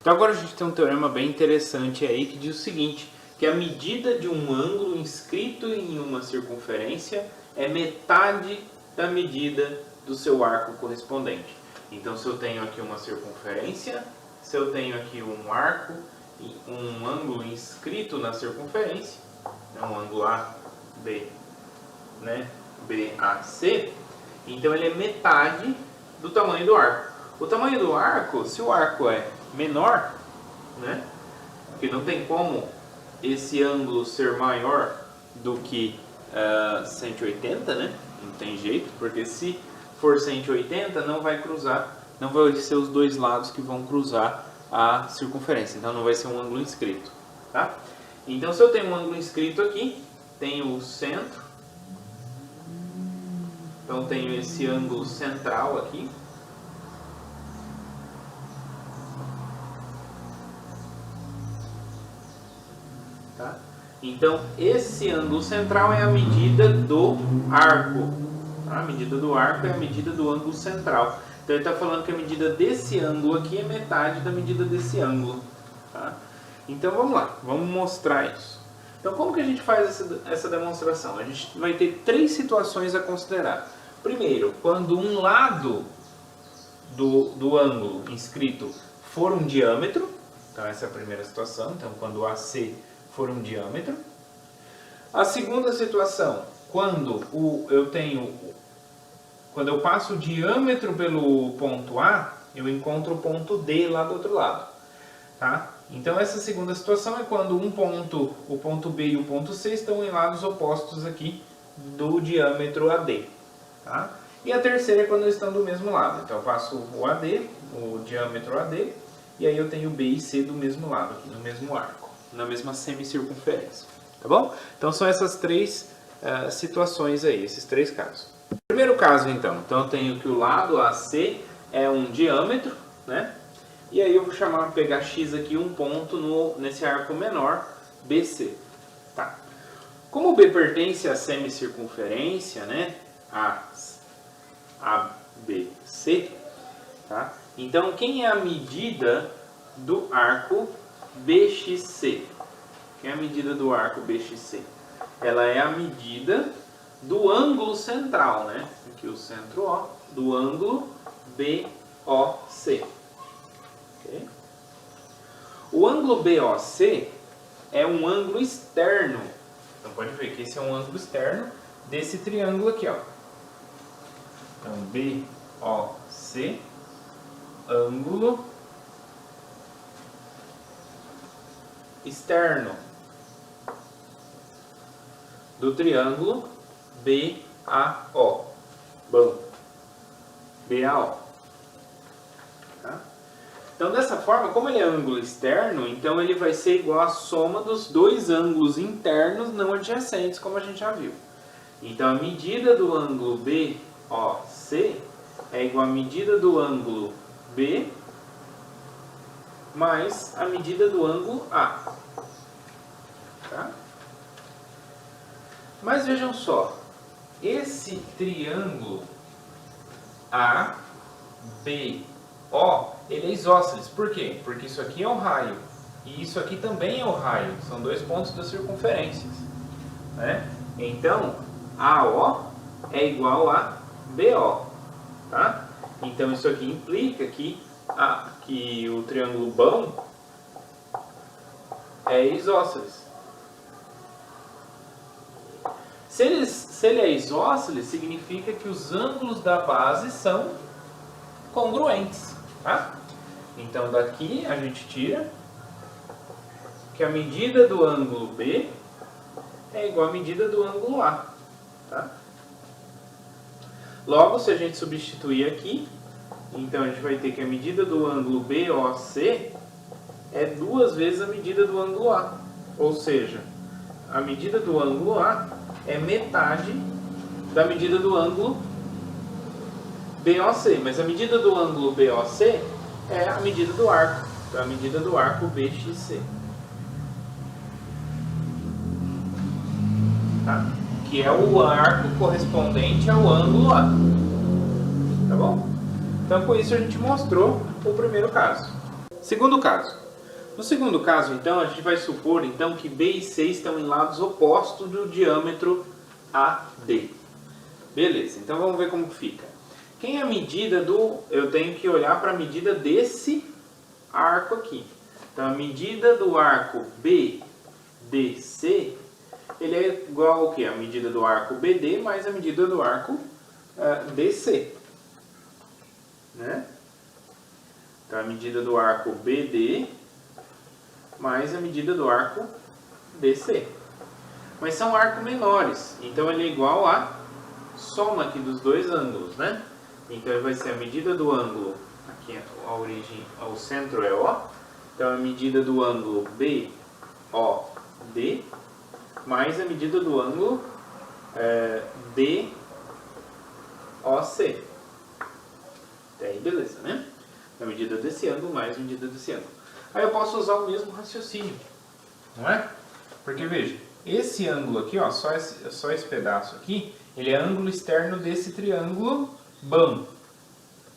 Então agora a gente tem um teorema bem interessante aí que diz o seguinte, que a medida de um ângulo inscrito em uma circunferência é metade da medida do seu arco correspondente. Então se eu tenho aqui uma circunferência, se eu tenho aqui um arco, um ângulo inscrito na circunferência, um ângulo AB, BAC, então ele é metade do tamanho do arco. O tamanho do arco, se o arco é menor, porque não tem como esse ângulo ser maior do que 180, não tem jeito, porque se for 180 não vai cruzar, não vai ser os dois lados que vão cruzar a circunferência, então não vai ser um ângulo inscrito, tá? Então se eu tenho um ângulo inscrito aqui, tenho o centro, então tenho esse ângulo central aqui, tá? Então esse ângulo central é a medida do arco, tá? A medida do arco é a medida do ângulo central. Então ele está falando que a medida desse ângulo aqui é metade da medida desse ângulo, tá? Então vamos lá, vamos mostrar isso. Então como que a gente faz essa demonstração? A gente vai ter três situações a considerar. Primeiro, quando um lado do ângulo inscrito for um diâmetro, então essa é a primeira situação, então quando o AC for um diâmetro. A segunda situação, quando eu passo o diâmetro pelo ponto A, eu encontro o ponto D lá do outro lado, tá? Então essa segunda situação é quando o ponto B e o ponto C estão em lados opostos aqui do diâmetro AD, tá? E a terceira é quando eles estão do mesmo lado. Então eu passo o AD, o diâmetro AD, e aí eu tenho B e C do mesmo lado, aqui no mesmo arco, na mesma semicircunferência, tá bom? Então são essas três situações aí, esses três casos. Primeiro caso então eu tenho que o lado AC é um diâmetro, e aí eu vou pegar X aqui um ponto nesse arco menor, BC, tá? Como B pertence à semicircunferência, ABC, tá? Então quem é a medida do arco BXC? Quem é a medida do arco BXC? Ela é a medida do ângulo central, aqui o centro O, do ângulo BOC. Okay? O ângulo BOC é um ângulo externo. Então pode ver que esse é um ângulo externo desse triângulo aqui, ó. Então BOC, ângulo externo do triângulo BAO. BAO. Tá? Então dessa forma, como ele é ângulo externo, então ele vai ser igual à soma dos dois ângulos internos não adjacentes, como a gente já viu. Então a medida do ângulo BOC é igual à medida do ângulo B mais a medida do ângulo A. Tá? Mas vejam só, esse triângulo ABO, ele é isósceles. Por quê? Porque isso aqui é um raio e isso aqui também é um raio. São dois pontos das circunferências, Então, AO é igual a BO, tá? Então isso aqui implica que o triângulo bom é isósceles. Se ele é isósceles, significa que os ângulos da base são congruentes, tá? Então daqui a gente tira que a medida do ângulo B é igual à medida do ângulo A, tá? Logo, se a gente substituir aqui, então a gente vai ter que a medida do ângulo BOC é 2 vezes a medida do ângulo A. Ou seja, a medida do ângulo A é metade da medida do ângulo BOC. Mas a medida do ângulo BOC é a medida do arco. Então a medida do arco BXC. Tá? Que é o arco correspondente ao ângulo A. Tá bom? Então com isso a gente mostrou o primeiro caso. Segundo caso. No segundo caso, então, a gente vai supor então, que B e C estão em lados opostos do diâmetro AD. Beleza, então vamos ver como fica. Quem é a medida do... Eu tenho que olhar para a medida desse arco aqui. Então, a medida do arco BDC, ele é igual ao quê? A medida do arco BD mais a medida do arco DC. Né? Então, a medida do arco BD mais a medida do arco DC. Mas são arcos menores, então ele é igual a soma aqui dos dois ângulos, né? Então ele vai ser a medida do ângulo, aqui a origem, o centro é O, então a medida do ângulo BOD mais a medida do ângulo DOC. Até aí beleza, né? A medida desse ângulo mais a medida desse ângulo. Aí eu posso usar o mesmo raciocínio, não é? Porque veja, esse ângulo aqui, ó, só esse pedaço aqui, ele é ângulo externo desse triângulo BAM.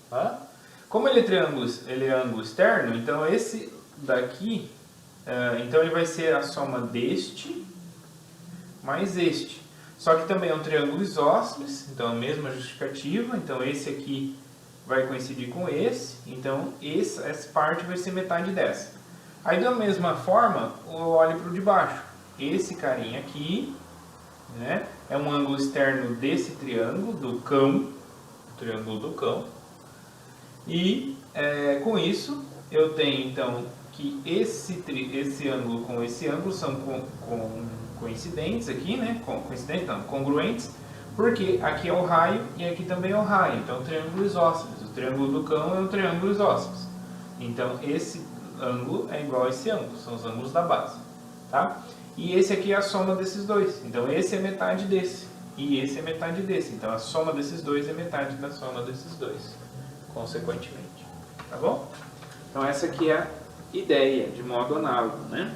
Tá? Como ele é ângulo externo, então esse daqui, então ele vai ser a soma deste mais este. Só que também é um triângulo isósceles, então a mesma justificativa, então esse aqui vai coincidir com esse, então essa parte vai ser metade dessa. Aí da mesma forma, eu olho para o de baixo. Esse carinha aqui, né, é um ângulo externo desse triângulo, do cão, o triângulo do cão. E com isso, eu tenho então que esse ângulo com esse ângulo são coincidentes aqui, né, coincidentes não, congruentes, porque aqui é o raio e aqui também é o raio, então triângulo isósceles. O triângulo do cão é um triângulo isósceles. Então esse ângulo é igual a esse ângulo, são os ângulos da base, tá? E esse aqui é a soma desses dois, então esse é metade desse, e esse é metade desse, então a soma desses dois é metade da soma desses dois, consequentemente, tá bom? Então essa aqui é a ideia, de modo análogo, né?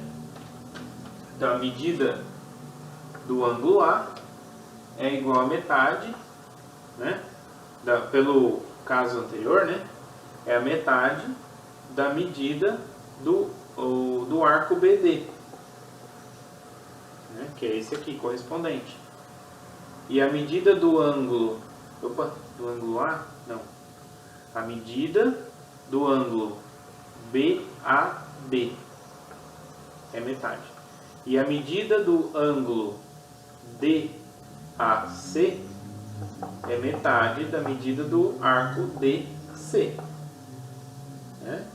Então a medida do ângulo A é igual a metade, né? Pelo caso anterior, né? É a metade da medida do arco BD, né? Que é esse aqui, correspondente. E a medida do ângulo... Opa, do ângulo A? Não. A medida do ângulo BAD é metade. E a medida do ângulo DAC é metade da medida do arco DC. Né?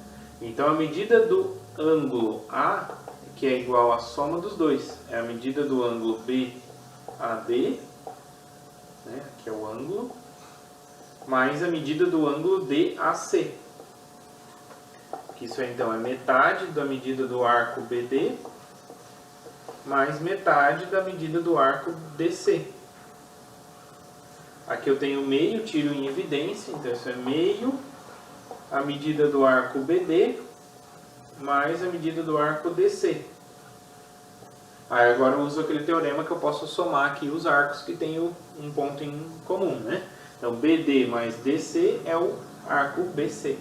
Então a medida do ângulo A, que é igual à soma dos dois, é a medida do ângulo BAD, né? Que é o ângulo, mais a medida do ângulo DAC. Que isso então é metade da medida do arco BD, mais metade da medida do arco DC. Aqui eu tenho meio, tiro em evidência, então isso é meio a medida do arco BD mais a medida do arco DC. Aí agora eu uso aquele teorema que eu posso somar aqui os arcos que têm um ponto em comum, né? Então BD mais DC é o arco BC.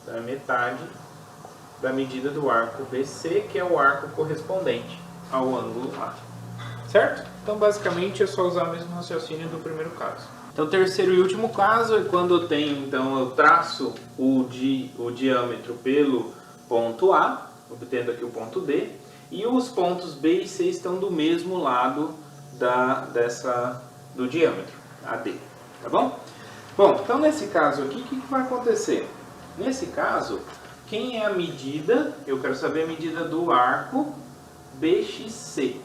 Então é metade da medida do arco BC, que é o arco correspondente ao ângulo A. Certo? Então basicamente é só usar o mesmo raciocínio do primeiro caso. Então o terceiro e último caso é quando eu tenho, então eu traço o diâmetro pelo ponto A, obtendo aqui o ponto D, e os pontos B e C estão do mesmo lado do diâmetro, AD, tá bom? Bom, então nesse caso aqui, o que vai acontecer? Nesse caso, quem é a medida? Eu quero saber a medida do arco BXC.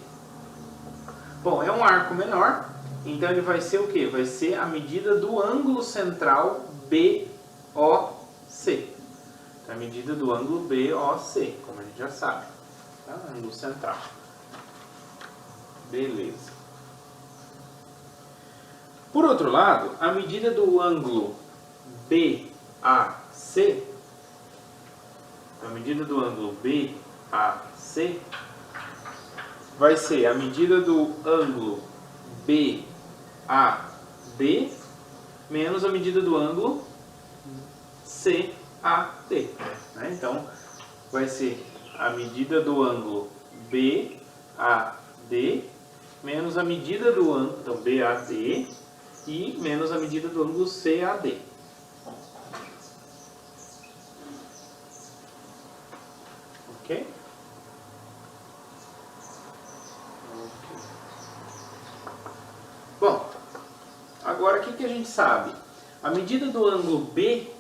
Bom, é um arco menor, então ele vai ser o quê? Vai ser a medida do ângulo central BOC. Então, a medida do ângulo BOC, como a gente já sabe. Tá? Ângulo central. Beleza. Por outro lado, a medida do ângulo BAC, a medida do ângulo BAC vai ser a medida do ângulo BAD menos a medida do ângulo CAD. Né? Então, vai ser a medida do ângulo BAD menos a medida do ângulo, então, BAD e menos a medida do ângulo CAD. Ok? Bom, agora o que a gente sabe? A medida do ângulo BAD,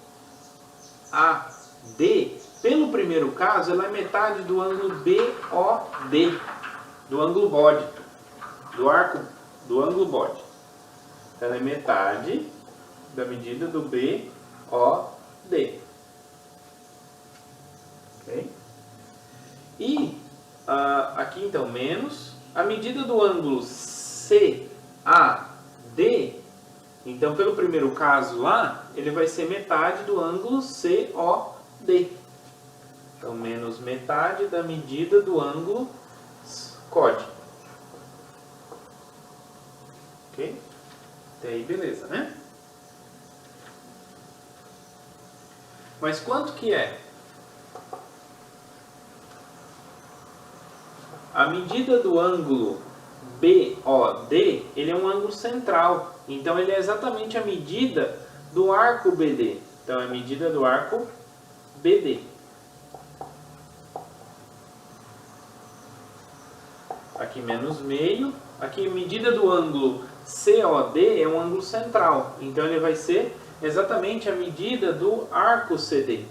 pelo primeiro caso, ela é metade do ângulo BOD, do ângulo bode, do arco do ângulo bode. Então, ela é metade da medida do BOD. Ok? E aqui então, menos a medida do ângulo CAD. Então, pelo primeiro caso lá, ele vai ser metade do ângulo COD. Então, menos metade da medida do ângulo COD. Ok? Até aí, beleza, né? Mas quanto que é? A medida do ângulo BOD, ele é um ângulo central. Então, ele é exatamente a medida do arco BD. Então, é a medida do arco BD. Aqui menos meio. Aqui a medida do ângulo COD é um ângulo central. Então, ele vai ser exatamente a medida do arco CD.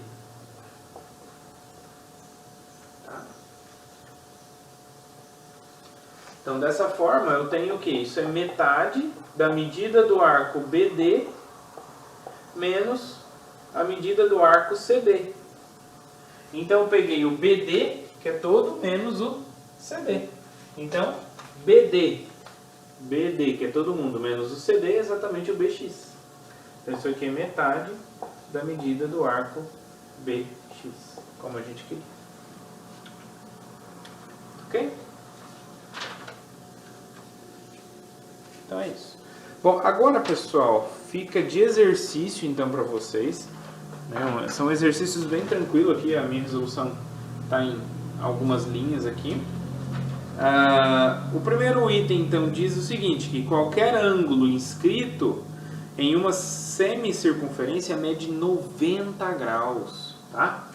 Então, dessa forma, eu tenho o que? Isso é metade da medida do arco BD menos a medida do arco CD. Então, eu peguei o BD, que é todo, menos o CD. Então, BD, que é todo mundo, menos o CD, é exatamente o BX. Então, isso aqui é metade da medida do arco BX, como a gente queria. Ok? Então é isso. Bom, agora pessoal, fica de exercício então para vocês. Né? São exercícios bem tranquilos aqui, a minha resolução está em algumas linhas aqui. O primeiro item então diz o seguinte, que qualquer ângulo inscrito em uma semicircunferência mede 90 graus. Tá?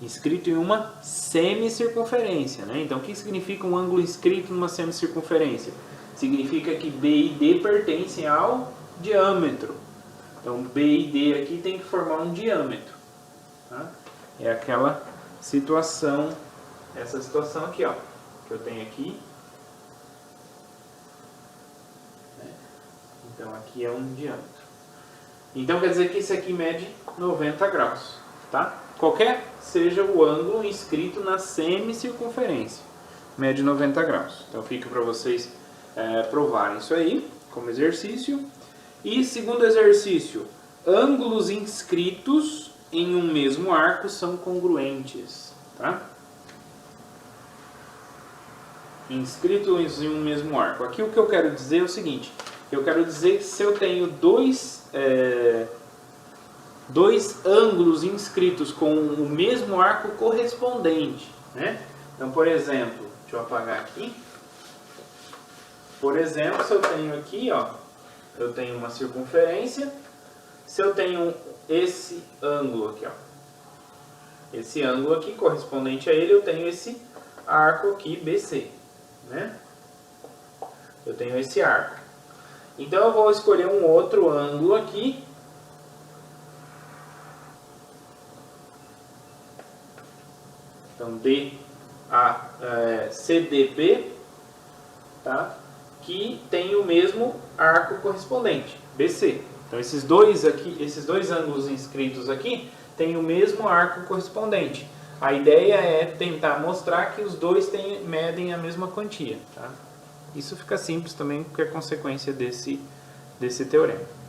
Inscrito em uma semicircunferência, né? Então, o que significa um ângulo inscrito numa semicircunferência? Significa que B e D pertencem ao diâmetro. Então, B e D aqui tem que formar um diâmetro. Tá? É aquela situação, essa situação aqui, ó, que eu tenho aqui. Então, aqui é um diâmetro. Então, quer dizer que isso aqui mede 90 graus, tá? Qualquer seja o ângulo inscrito na semicircunferência, mede 90 graus. Então fica para vocês provarem isso aí como exercício. E segundo exercício, ângulos inscritos em um mesmo arco são congruentes. Tá? Inscritos em um mesmo arco. Aqui o que eu quero dizer é o seguinte, eu quero dizer que se eu tenho dois ângulos inscritos com o mesmo arco correspondente, né? Então, por exemplo, deixa eu apagar aqui. Por exemplo, se eu tenho aqui, ó, eu tenho uma circunferência. Se eu tenho esse ângulo aqui, ó, esse ângulo aqui correspondente a ele, eu tenho esse arco aqui BC, né? Eu tenho esse arco. Então, eu vou escolher um outro ângulo aqui. Então, CDB, tá? Que tem o mesmo arco correspondente, BC. Então, esses dois ângulos inscritos aqui têm o mesmo arco correspondente. A ideia é tentar mostrar que os dois medem a mesma quantia. Tá? Isso fica simples também porque é consequência desse teorema.